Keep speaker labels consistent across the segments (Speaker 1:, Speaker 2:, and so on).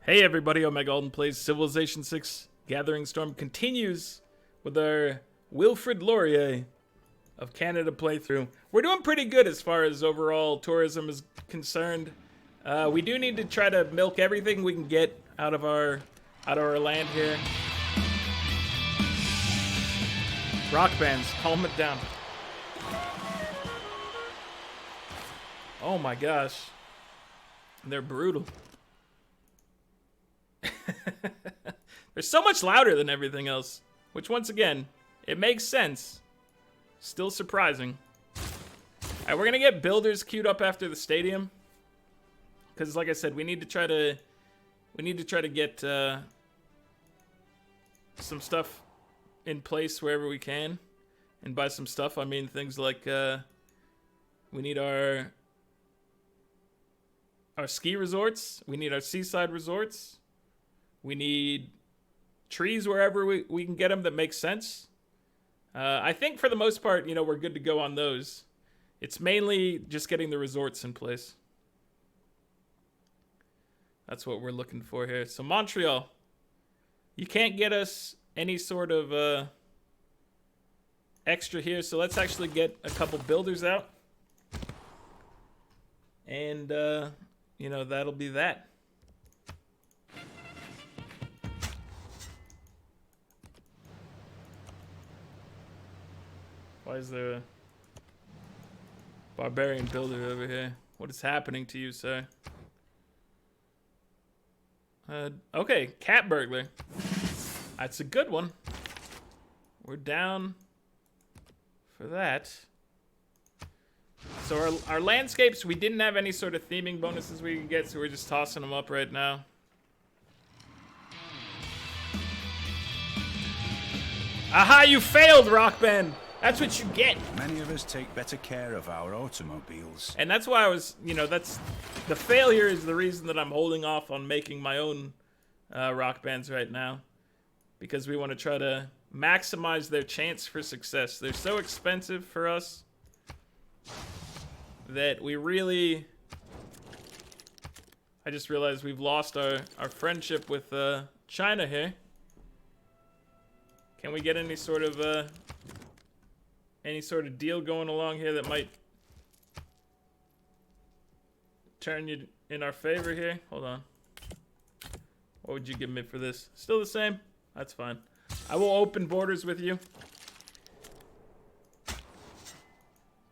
Speaker 1: Hey everybody, Omega Alden plays Civilization 6 Gathering Storm continues with our Wilfrid Laurier of Canada playthrough. We're doing pretty good as far as overall tourism is concerned. We do need to try to milk everything we can get out of our land here. Rock bands, calm it down. Oh my gosh. They're brutal. They're so much louder than everything else, which once again, it makes sense. Still surprising. Alright, we're gonna get builders queued up after the stadium. Because like I said, we need to try to get some stuff in place wherever we can. And by some stuff, I mean things like we need our ski resorts, we need our seaside resorts. We need trees wherever we can get them that make sense. I think for the most part, we're good to go on those. It's mainly just getting the resorts in place. That's what we're looking for here. So Montreal, you can't get us any sort of extra here. So let's actually get a couple builders out. And, that'll be that. Why is there a barbarian builder over here? What is happening to you, sir? Okay, cat burglar. That's a good one. We're down for that. So our landscapes, we didn't have any sort of theming bonuses we could get, so we're just tossing them up right now. Aha, you failed, Rock Band! That's what you get.
Speaker 2: Many of us take better care of our automobiles.
Speaker 1: And that's why I was, that's the failure is the reason that I'm holding off on making my own rock bands right now. Because we want to try to maximize their chance for success. They're so expensive for us that we really... I just realized we've lost our friendship with China here. Can we get any sort of deal going along here that might turn you in our favor here? Hold on. What would you give me for this? Still the same? That's fine. I will open borders with you.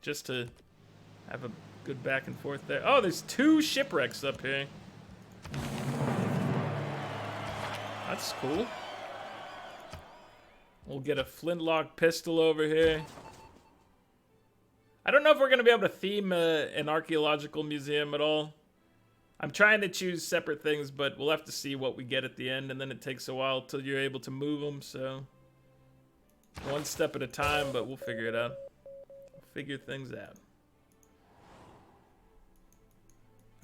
Speaker 1: Just to have a good back and forth there. Oh, there's 2 shipwrecks up here. That's cool. We'll get a flintlock pistol over here. I don't know if we're going to be able to theme an archaeological museum at all. I'm trying to choose separate things, but we'll have to see what we get at the end, and then it takes a while till you're able to move them, so... One step at a time, but we'll figure it out. We'll figure things out.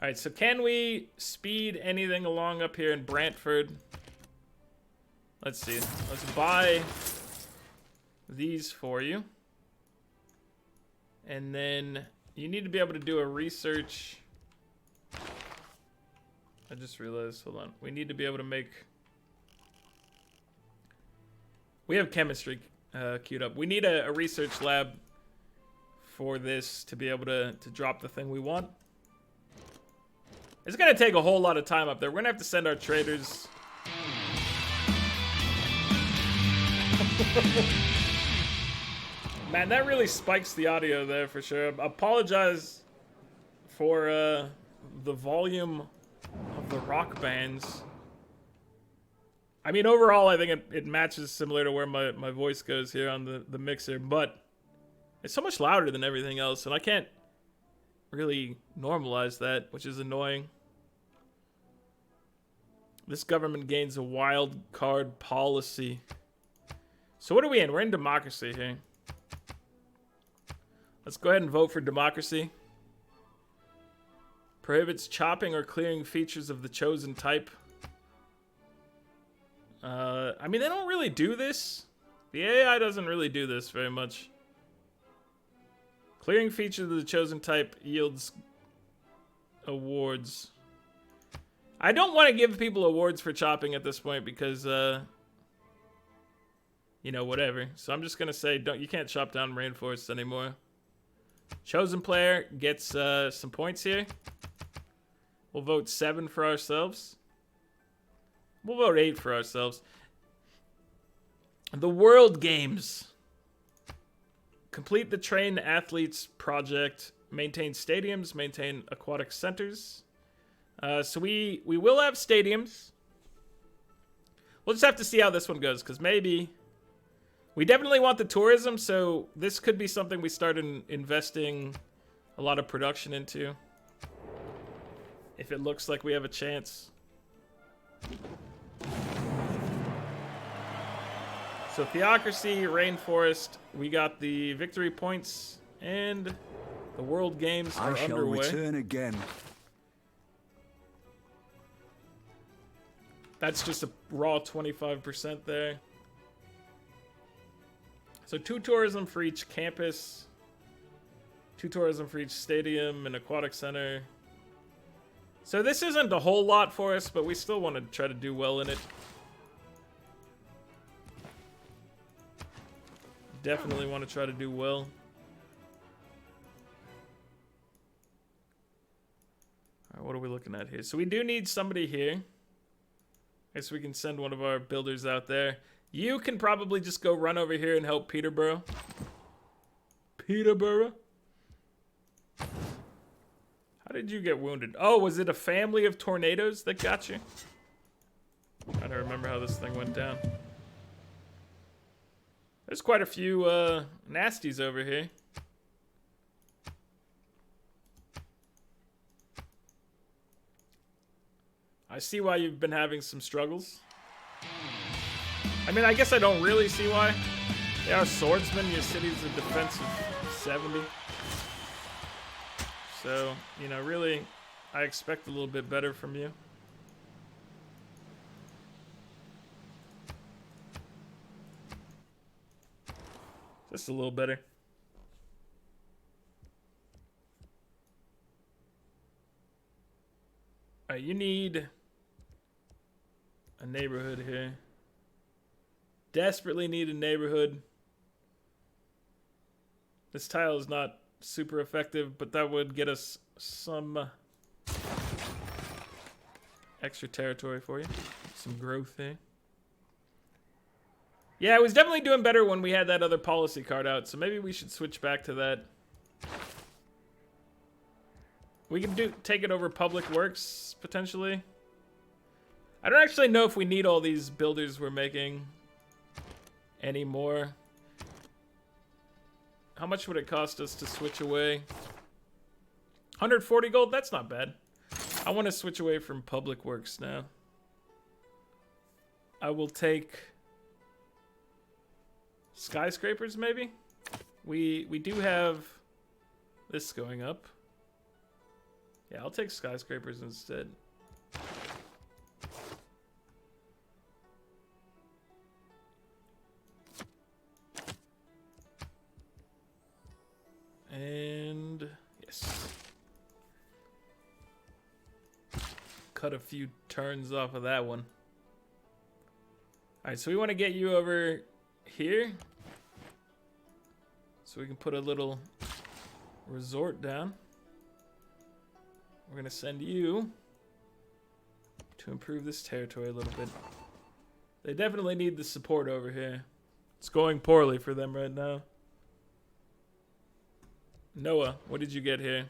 Speaker 1: Alright, so can we speed anything along up here in Brantford? Let's see. Let's buy these for you. And then you need to be able to do a research. I just realized, hold on. We need to be able to make... We have chemistry queued up. We need a research lab for this to be able to drop the thing we want. It's going to take a whole lot of time up there. We're going to have to send our traders... Man, that really spikes the audio there for sure. I apologize for the volume of the rock bands. I mean, overall, I think it matches similar to where my voice goes here on the mixer, but it's so much louder than everything else, and I can't really normalize that, which is annoying. This government gains a wild card policy. So what are we in? We're in democracy here. Let's go ahead and vote for democracy. Prohibits chopping or clearing features of the chosen type. I mean, they don't really do this. The AI doesn't really do this very much. Clearing features of the chosen type yields awards. I don't want to give people awards for chopping at this point because, you know, whatever. So I'm just gonna say, you can't chop down rainforests anymore. Chosen player gets some points here. We'll vote 7 for ourselves. We'll vote 8 for ourselves. The World Games. Complete the Train Athletes project. Maintain stadiums. Maintain aquatic centers. So we will have stadiums. We'll just have to see how this one goes, because maybe... We definitely want the tourism, so this could be something we start investing a lot of production into. If it looks like we have a chance. So Theocracy, Rainforest, we got the victory points, and the World Games are underway. I shall
Speaker 2: return again.
Speaker 1: That's just a raw 25% there. So 2 tourism for each campus, 2 tourism for each stadium and aquatic center. So this isn't a whole lot for us, but we still want to try to do well in it. Definitely want to try to do well. Alright, what are we looking at here? So we do need somebody here. I guess we can send one of our builders out there. You can probably just go run over here and help Peterborough. Peterborough? How did you get wounded? Oh, was it a family of tornadoes that got you? I'm trying to remember how this thing went down. There's quite a few nasties over here. I see why you've been having some struggles. I mean, I guess I don't really see why. They are swordsmen. Your city's a defensive 70. So, you know, really, I expect a little bit better from you. Just a little better. Alright, you need a neighborhood here. Desperately need a neighborhood. This tile is not super effective, but that would get us some extra territory for you. Some growth here. Yeah, it was definitely doing better when we had that other policy card out, so maybe we should switch back to that. We can take it over Public Works, potentially. I don't actually know if we need all these builders we're making anymore. How much would it cost us to switch away? 140 gold? That's not bad. I want to switch away from Public Works now. I will take skyscrapers, maybe? We do have this going up. Yeah, I'll take skyscrapers instead. And yes. Cut a few turns off of that one. Alright, so we want to get you over here. So we can put a little resort down. We're going to send you to improve this territory a little bit. They definitely need the support over here. It's going poorly for them right now. Noah, what did you get here?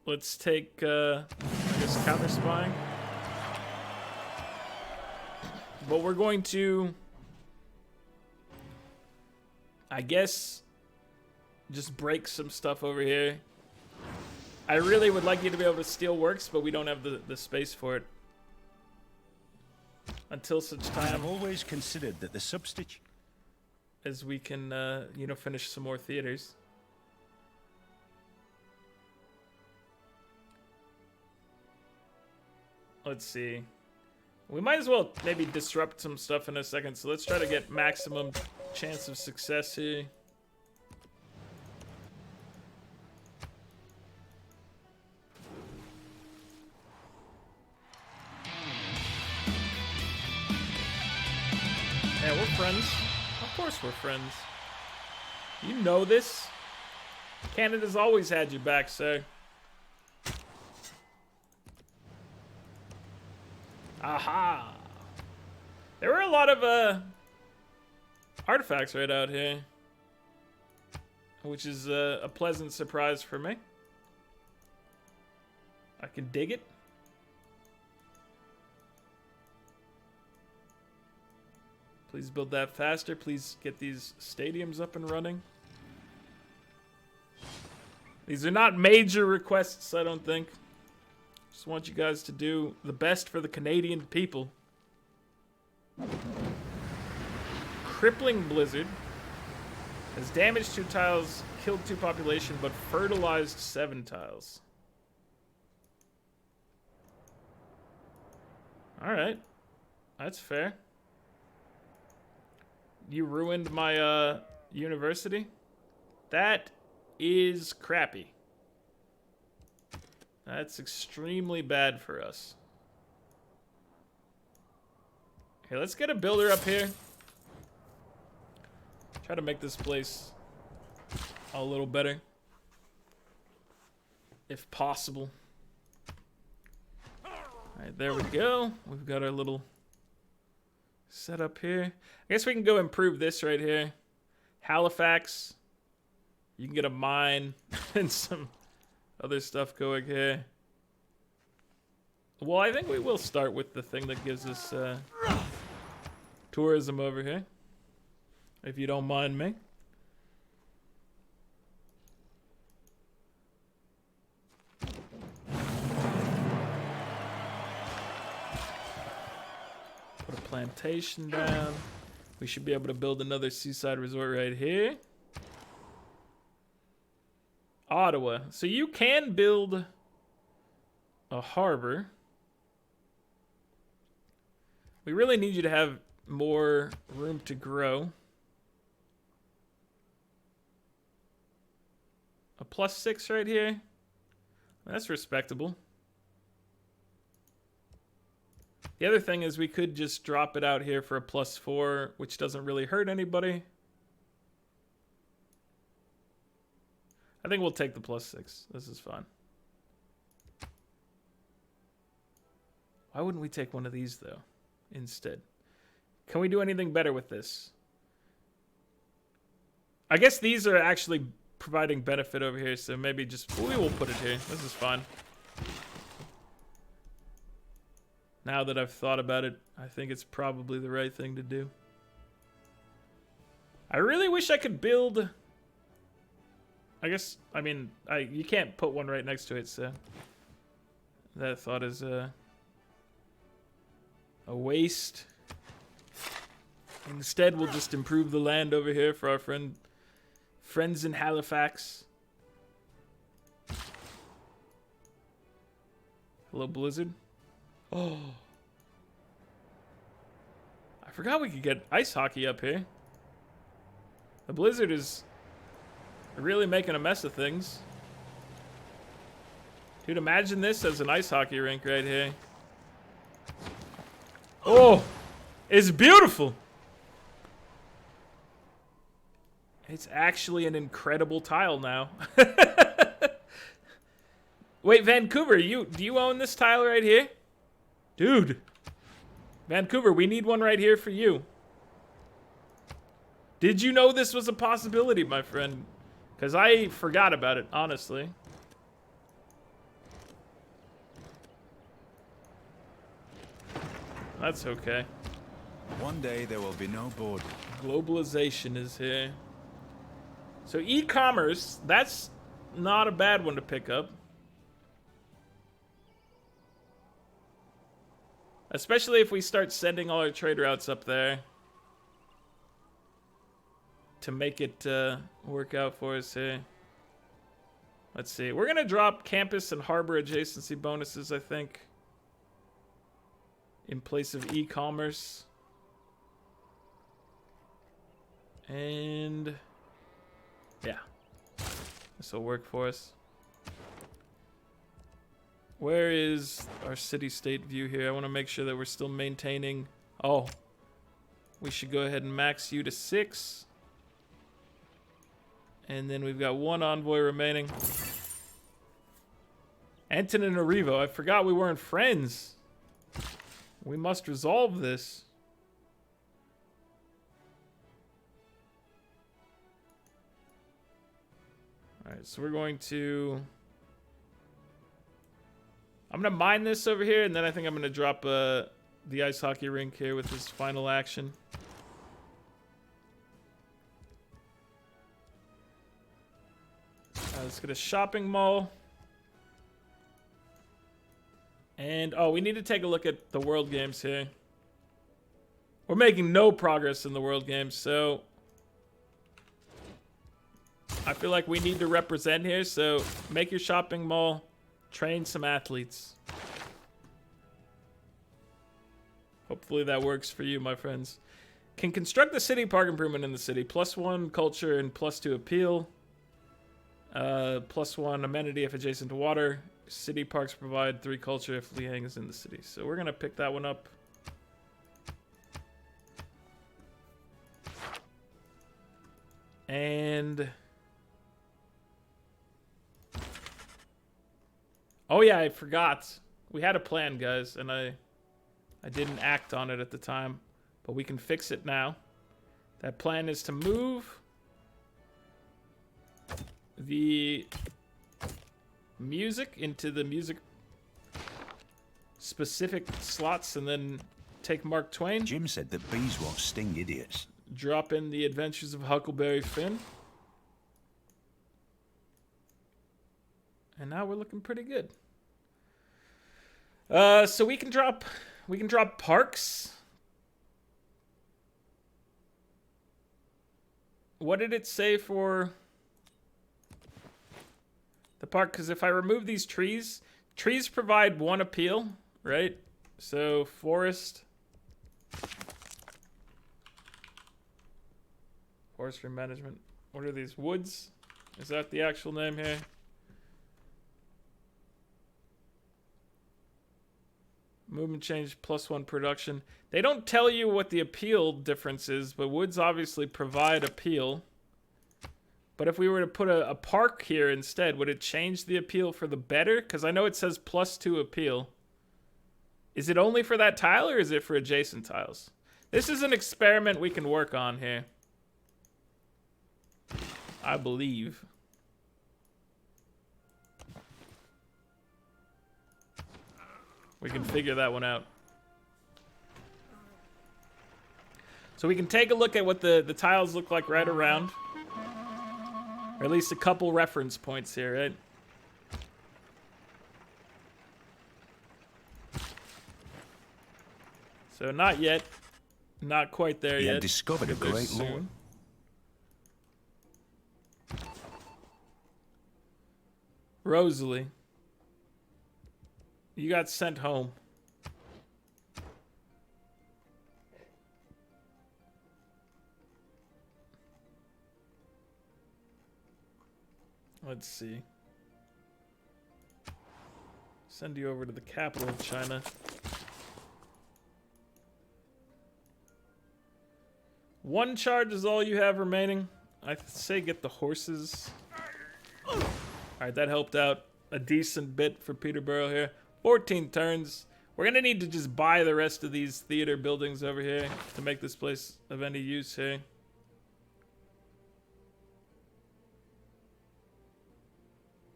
Speaker 1: Let's take, I guess, counter spying. But we're going to, I guess, just break some stuff over here. I really would like you to be able to steal works, but we don't have the space for it. Until such time.
Speaker 2: I've always considered that the substitute
Speaker 1: as we can, you know, finish some more theaters. Let's see. We might as well maybe disrupt some stuff in a second, so let's try to get maximum chance of success here. we're friends. Of course we're friends. You know this. Canada's always had your back, sir. Aha! There were a lot of artifacts right out here, which is a pleasant surprise for me. I can dig it. Please build that faster. Please get these stadiums up and running. These are not major requests, I don't think. Just want you guys to do the best for the Canadian people. Crippling blizzard has damaged 2 tiles, killed 2 population, but fertilized 7 tiles. Alright. That's fair. You ruined my university? That is crappy. That's extremely bad for us. Okay, let's get a builder up here. Try to make this place a little better, if possible. Alright, there we go. We've got our little setup here. I guess we can go improve this right here. Halifax. You can get a mine and some other stuff going here. Well, I think we will start with the thing that gives us tourism over here, if you don't mind me. Put a plantation down. We should be able to build another seaside resort right here. Ottawa. So you can build a harbor. We really need you to have more room to grow. A +6 right here. That's respectable. The other thing is we could just drop it out here for a +4, which doesn't really hurt anybody. I think we'll take the +6. This is fine. Why wouldn't we take one of these, though, instead? Can we do anything better with this? I guess these are actually providing benefit over here, so maybe just... we will put it here. This is fine. Now that I've thought about it, I think it's probably the right thing to do. I really wish I could build... I guess, I mean, you can't put one right next to it, so... that thought is a waste. Instead, we'll just improve the land over here for our friends in Halifax. Hello, Blizzard. Oh. I forgot we could get ice hockey up here. The Blizzard is really making a mess of things. Dude, imagine this as an ice hockey rink right here. Oh, it's beautiful. It's actually an incredible tile now. Wait, Vancouver, do you own this tile right here? Dude. Vancouver, we need one right here for you. Did you know this was a possibility, my friend? Because I forgot about it, honestly. That's okay.
Speaker 2: One day there will be no border.
Speaker 1: Globalization is here. So e-commerce, that's not a bad one to pick up. Especially if we start sending all our trade routes up there. To make it work out for us here. Let's see. We're going to drop campus and harbor adjacency bonuses, I think. In place of e-commerce. And... yeah. This will work for us. Where is our city-state view here? I want to make sure that we're still maintaining... oh. We should go ahead and max you to 6. And then we've got 1 envoy remaining. Anton and Arrivo. I forgot we weren't friends. We must resolve this. Alright, so we're going to... I'm going to mine this over here, and then I think I'm going to drop the ice hockey rink here with this final action. Let's get a shopping mall. And, oh, we need to take a look at the world games here. We're making no progress in the world games, so... I feel like we need to represent here, so make your shopping mall. Train some athletes. Hopefully that works for you, my friends. Can construct the city park improvement in the city. +1 culture and +2 appeal. +1 amenity if adjacent to water. City parks provide 3 culture if Liang is in the city. So we're gonna pick that one up. And oh yeah, I forgot. We had a plan, guys, and I didn't act on it at the time, but we can fix it now. That plan is to move the music into the music specific slots and then take Mark Twain.
Speaker 2: Jim said that bees won't sting idiots.
Speaker 1: Drop in the Adventures of Huckleberry Finn. And now we're looking pretty good. So we can drop parks. What did it say for the park? Because if I remove these trees provide 1 appeal, right? So forestry management. What are these? Woods? Is that the actual name here? Movement change +1 production. They don't tell you what the appeal difference is, but woods obviously provide appeal. But if we were to put a park here instead, would it change the appeal for the better? Because I know it says +2 appeal. Is it only for that tile or is it for adjacent tiles? This is an experiment we can work on here, I believe. We can figure that one out. So we can take a look at what the tiles look like right around. Or at least a couple reference points here, right? So not yet. Not quite there yet.
Speaker 2: He discovered a great lore.
Speaker 1: Rosalie. You got sent home. Let's see. Send you over to the capital of China. One charge is all you have remaining. I say get the horses. Alright, that helped out a decent bit for Peterborough here. 14 turns. We're gonna need to just buy the rest of these theater buildings over here to make this place of any use here.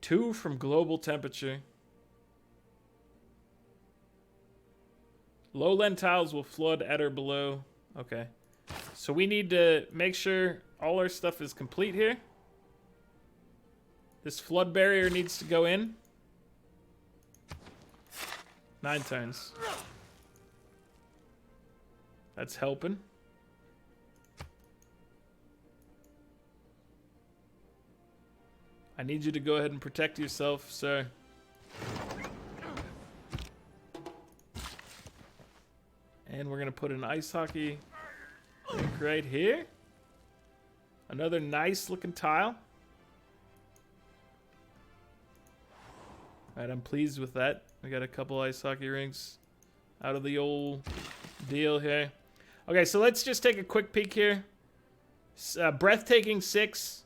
Speaker 1: Two from global temperature. Lowland tiles will flood at or below. Okay. So we need to make sure all our stuff is complete here. This flood barrier needs to go in. 9 turns. That's helping. I need you to go ahead and protect yourself, sir. And we're going to put an ice hockey rink right here. Another nice looking tile. Alright, I'm pleased with that. We got a couple ice hockey rinks out of the old deal here. Okay, so let's just take a quick peek here. Breathtaking 6.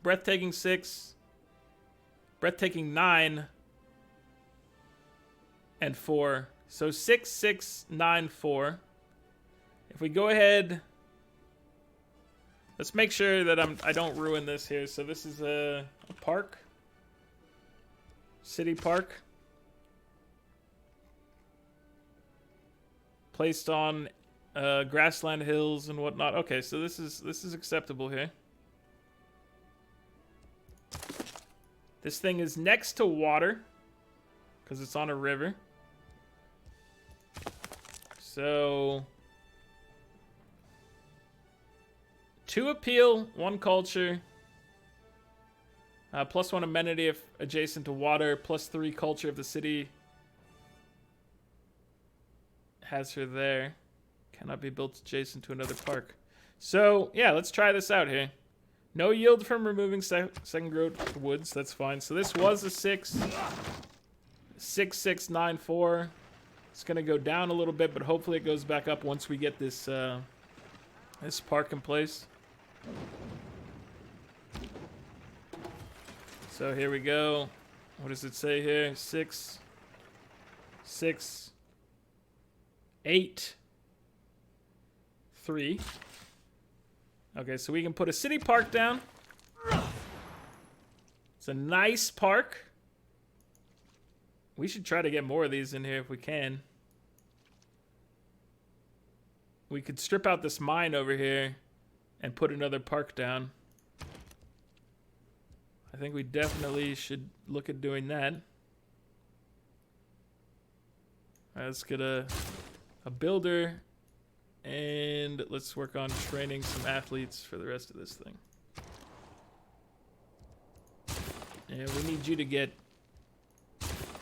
Speaker 1: Breathtaking 6. Breathtaking 9. And 4. So 6, 6, 9, 4. If we go ahead, let's make sure that I don't ruin this here. So this is a park, city park, placed on grassland hills and whatnot. Okay, so this is acceptable here. This thing is next to water because it's on a river. So 2 appeal, 1 culture, +1 amenity if adjacent to water, +3 culture if the city has her there. Cannot be built adjacent to another park. So yeah, let's try this out here. No yield from removing second growth woods. That's fine. So this was a 6. 6, 6, 9, 4. It's gonna go down a little bit, but hopefully it goes back up once we get this this park in place. So here we go. What does it say here? 6, 6, 8, 3. Okay, so we can put a city park down. It's a nice park. We should try to get more of these in here if we can. We could strip out this mine over here and put another park down. I think we definitely should look at doing that. Alright, let's get a builder. And let's work on training some athletes for the rest of this thing. And we need you to get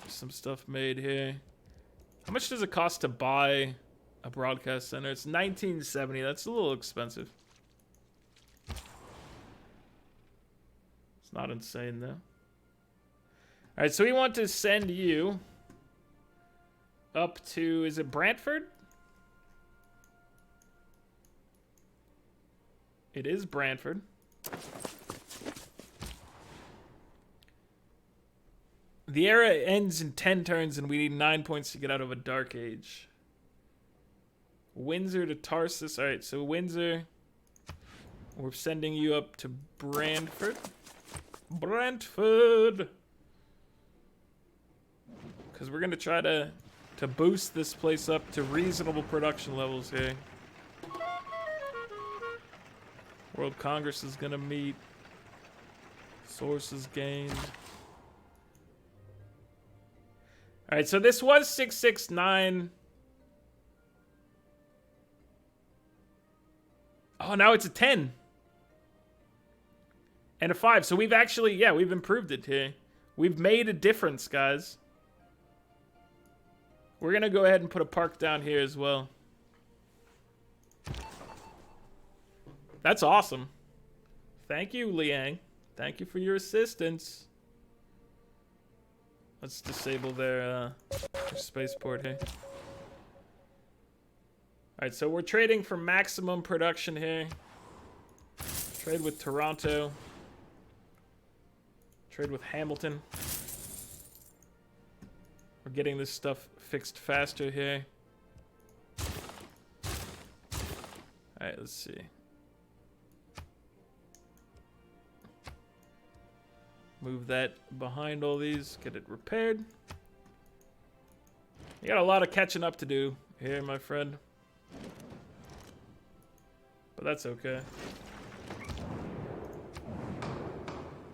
Speaker 1: some stuff made here. How much does it cost to buy a broadcast center? It's $19.70. That's a little expensive. It's not insane though. Alright, so we want to send you up to, is it Brantford? It is Brantford. The era ends in 10 turns and we need 9 points to get out of a dark age. Windsor to Tarsus. Alright, so Windsor. We're sending you up to Brantford. Brantford! Because we're going to try to boost this place up to reasonable production levels here. World Congress is gonna meet. Sources gained. Alright, so this was 669. Oh, now it's a 10. And a 5. So we've actually, yeah, we've improved it here. We've made a difference, guys. We're gonna go ahead and put a park down here as well. That's awesome. Thank you, Liang. Thank you for your assistance. Let's disable their spaceport here. Alright, so we're trading for maximum production here. Trade with Toronto. Trade with Hamilton. We're getting this stuff fixed faster here. Alright, let's see. Move that behind all these, get it repaired. You got a lot of catching up to do here, my friend. But that's okay.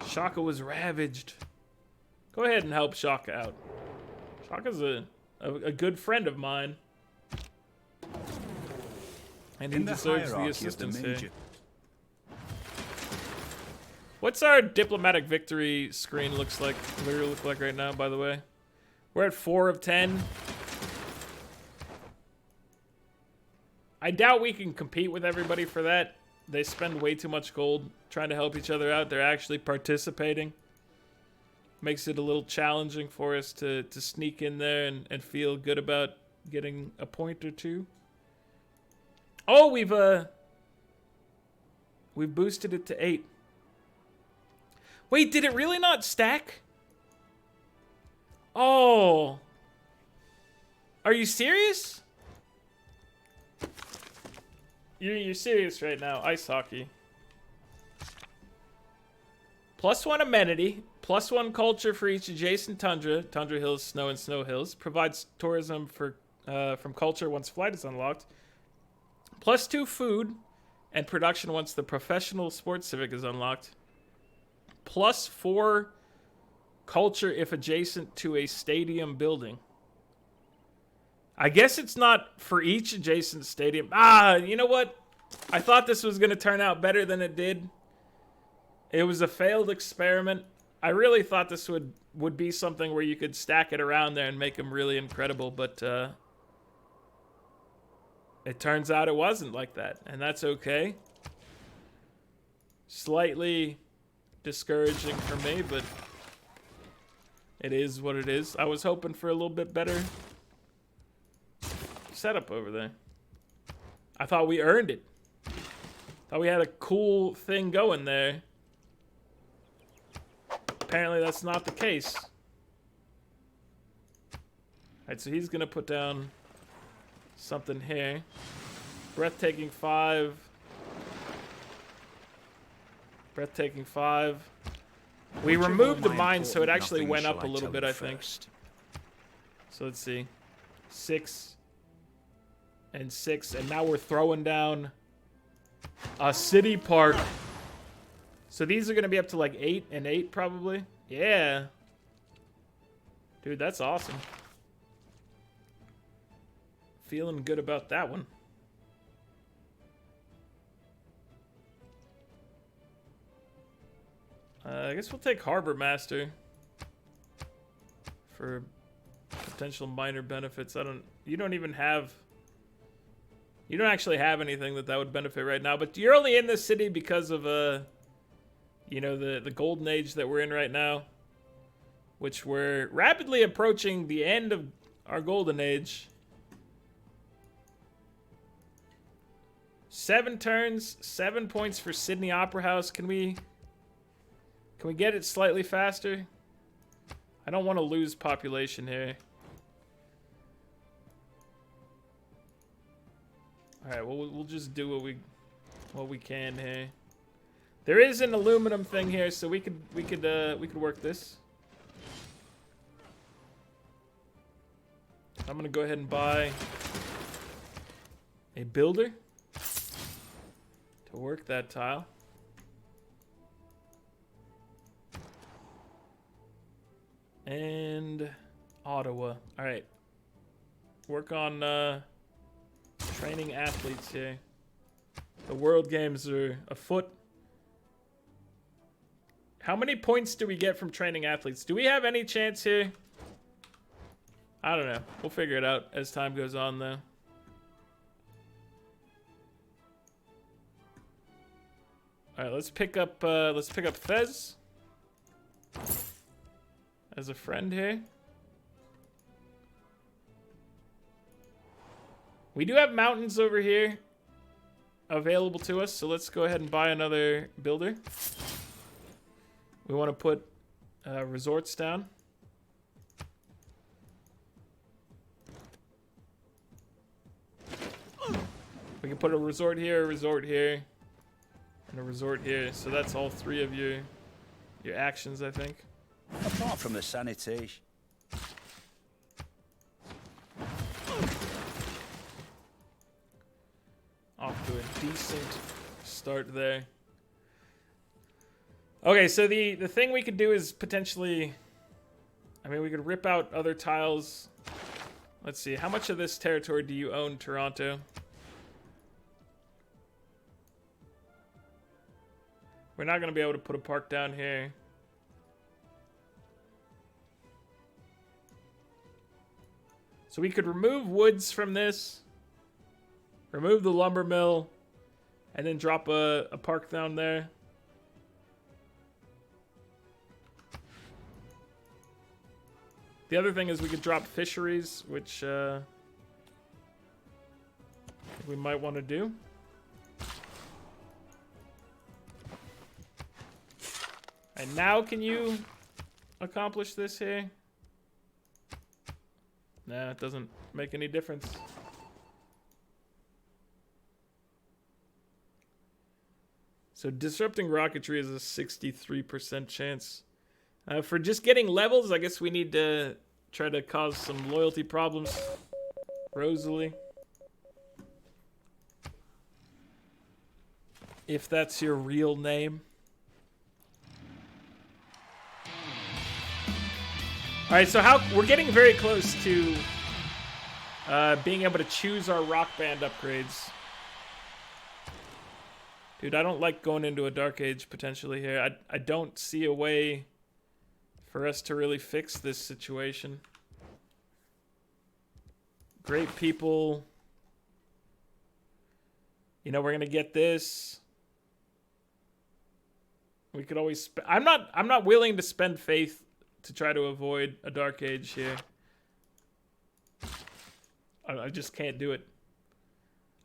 Speaker 1: Shaka was ravaged. Go ahead and help Shaka out. Shaka's a good friend of mine. And he deserves the assistance here. What's our diplomatic victory screen look like right now, by the way? We're at 4 of 10. I doubt we can compete with everybody for that. They spend way too much gold trying to help each other out. They're actually participating. Makes it a little challenging for us to sneak in there and feel good about getting a point or two. Oh, we've boosted it to 8. Wait, did it really not stack? Oh. Are you serious? You're serious right now. Ice hockey. +1 amenity. +1 culture for each adjacent tundra. Tundra hills, snow, and snow hills. Provides tourism for from culture once flight is unlocked. +2 food and production once the professional sports civic is unlocked. +4 culture if adjacent to a stadium building. I guess it's not for each adjacent stadium. Ah, you know what? I thought this was going to turn out better than it did. It was a failed experiment. I really thought this would be something where you could stack it around there and make them really incredible, but it turns out it wasn't like that, and that's okay. Slightly discouraging for me, but it is what it is. I was hoping for a little bit better setup over there. I thought we earned it. Thought we had a cool thing going there. Apparently that's not the case. Alright, so he's gonna put down something here. Breathtaking 5. Breathtaking 5. We removed the mine, so it actually went up a little bit, I think. So let's see. 6 and 6, and now we're throwing down a city park. So these are gonna be up to like 8 and 8 probably. Yeah. Dude, that's awesome. Feeling good about that one. I guess we'll take Harbor Master for potential minor benefits. You don't actually have anything that would benefit right now, but you're only in this city because of you know, the golden age that we're in right now, which we're rapidly approaching the end of our golden age. 7 turns, 7 points for Sydney Opera House. Can we get it slightly faster? I don't want to lose population here. All right, well, we'll just do what we can here. There is an aluminum thing here, so we could work this. I'm gonna go ahead and buy a builder to work that tile. And Ottawa. All right. Work on training athletes here. The World Games are afoot. How many points do we get from training athletes? Do we have any chance here? I don't know. We'll figure it out as time goes on, though. All right, let's pick up Fez as a friend here. We do have mountains over here available to us, so let's go ahead and buy another builder. We want to put resorts down. We can put a resort here, and a resort here. So that's all 3 of your actions, I think.
Speaker 2: Apart from the sanitation.
Speaker 1: Off to a decent start there. Okay, so the thing we could do is potentially, I mean, we could rip out other tiles. Let's see, how much of this territory do you own, Toronto? We're not going to be able to put a park down here. So we could remove woods from this, remove the lumber mill, and then drop a park down there. The other thing is we could drop fisheries, which we we might want to do. And now can you accomplish this here? Nah, it doesn't make any difference. So disrupting rocketry is a 63% chance. For just getting levels, I guess we need to try to cause some loyalty problems. Rosalie. If that's your real name. Alright, so we're getting very close to being able to choose our rock band upgrades. Dude, I don't like going into a dark age potentially here. I don't see a way for us to really fix this situation. Great people. You know, we're gonna get this. We could always I'm not willing to spend faith to try to avoid a dark age here. I just can't do it.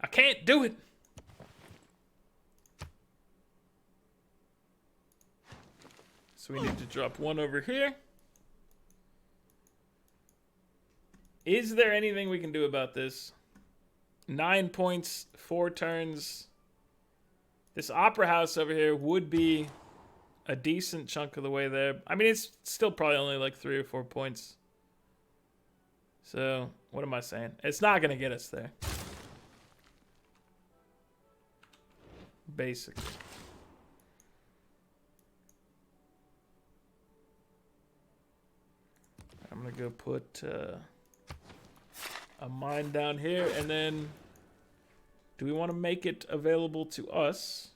Speaker 1: I can't do it. So we need to drop one over here. Is there anything we can do about this? 9 points, 4 turns. This opera house over here would be a decent chunk of the way there. I mean, it's still probably only like 3 or 4 points. So, what am I saying? It's not going to get us there. Basically. I'm going to go put a mine down here, and then do we want to make it available to us?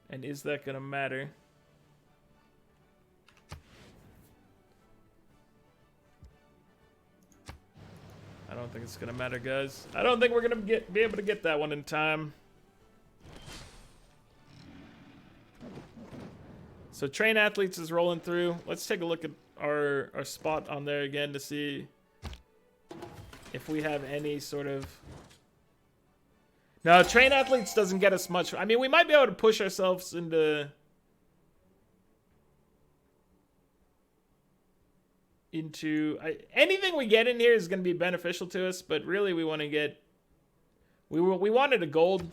Speaker 1: And is that going to matter? I don't think it's going to matter, guys. I don't think we're going to be able to get that one in time. So train athletes is rolling through. Let's take a look at our spot on there again to see if we have any sort of... No, train athletes doesn't get us much. I mean, we might be able to push ourselves into anything we get in here is going to be beneficial to us, but really we want to get... We wanted a gold.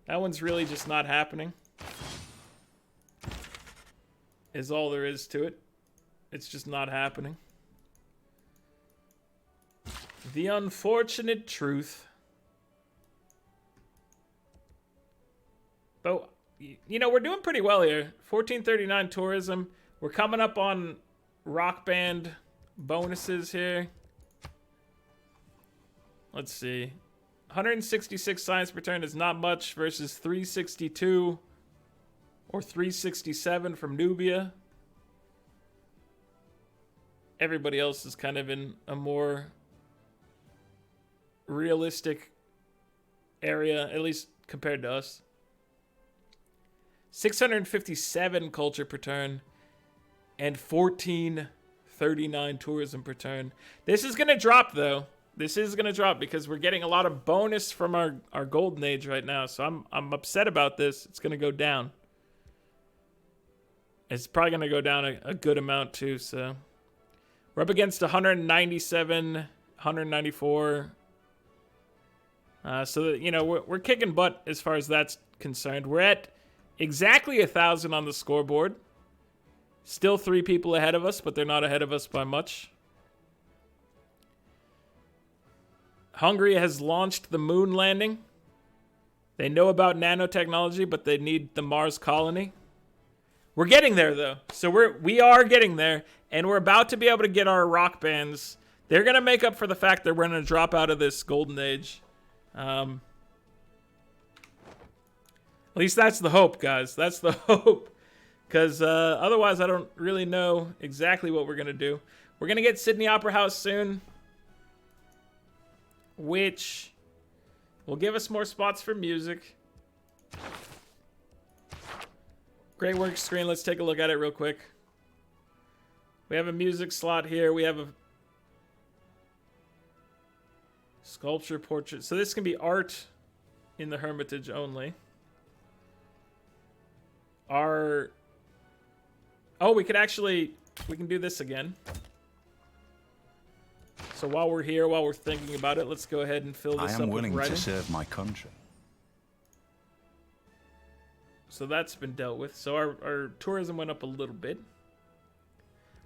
Speaker 1: That one's really just not happening. Is all there is to it. It's just not happening. The unfortunate truth. But, you know, we're doing pretty well here. 1439 tourism. We're coming up on rock band bonuses here. Let's see. 166 science per turn is not much versus 362 or 367 from Nubia. Everybody else is kind of in a more realistic area, at least compared to us. 657 culture per turn and 1439 tourism per turn. This is going to drop, though. This is going to drop because we're getting a lot of bonus from our golden age right now. So I'm upset about this. It's going to go down. It's probably going to go down a good amount, too. So we're up against 197, 194. So, you know, we're kicking butt as far as that's concerned. We're at exactly 1,000 on the scoreboard. Still 3 people ahead of us, but they're not ahead of us by much. Hungary has launched the moon landing. They know about nanotechnology, but they need the Mars colony. We're getting there, though. So we are getting there, and we're about to be able to get our rock bands. They're going to make up for the fact that we're going to drop out of this golden age. At least that's the hope, guys. That's the hope. Because otherwise, I don't really know exactly what we're going to do. We're going to get Sydney Opera House soon, which will give us more spots for music. Great work screen. Let's take a look at it real quick. We have a music slot here. We have a Sculpture, portrait. So this can be art in the Hermitage only. Oh, we can do this again. So while we're here, while we're thinking about it, let's go ahead and fill this up with writing.
Speaker 2: I am willing to serve my country.
Speaker 1: So that's been dealt with. So our tourism went up a little bit.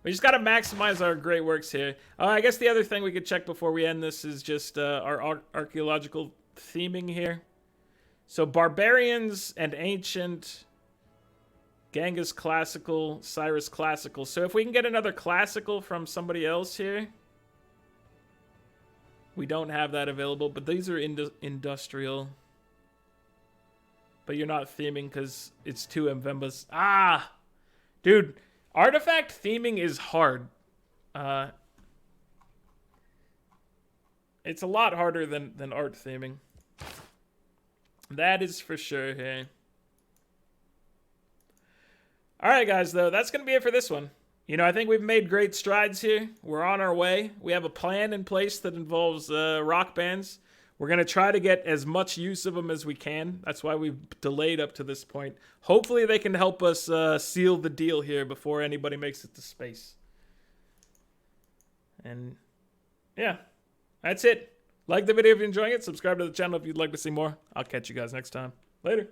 Speaker 1: We just got to maximize our great works here. I guess the other thing we could check before we end this is just our archaeological theming here. So barbarians and ancient, Genghis classical, Cyrus classical. So if we can get another classical from somebody else here. We don't have that available, but these are industrial. But you're not theming because it's two Mvembas. Ah! Dude, artifact theming is hard. It's a lot harder than art theming. That is for sure, hey. Alright, guys, though, that's going to be it for this one. You know, I think we've made great strides here. We're on our way. We have a plan in place that involves rock bands. We're going to try to get as much use of them as we can. That's why we've delayed up to this point. Hopefully they can help us seal the deal here before anybody makes it to space. And, yeah, that's it. Like the video if you're enjoying it. Subscribe to the channel if you'd like to see more. I'll catch you guys next time. Later.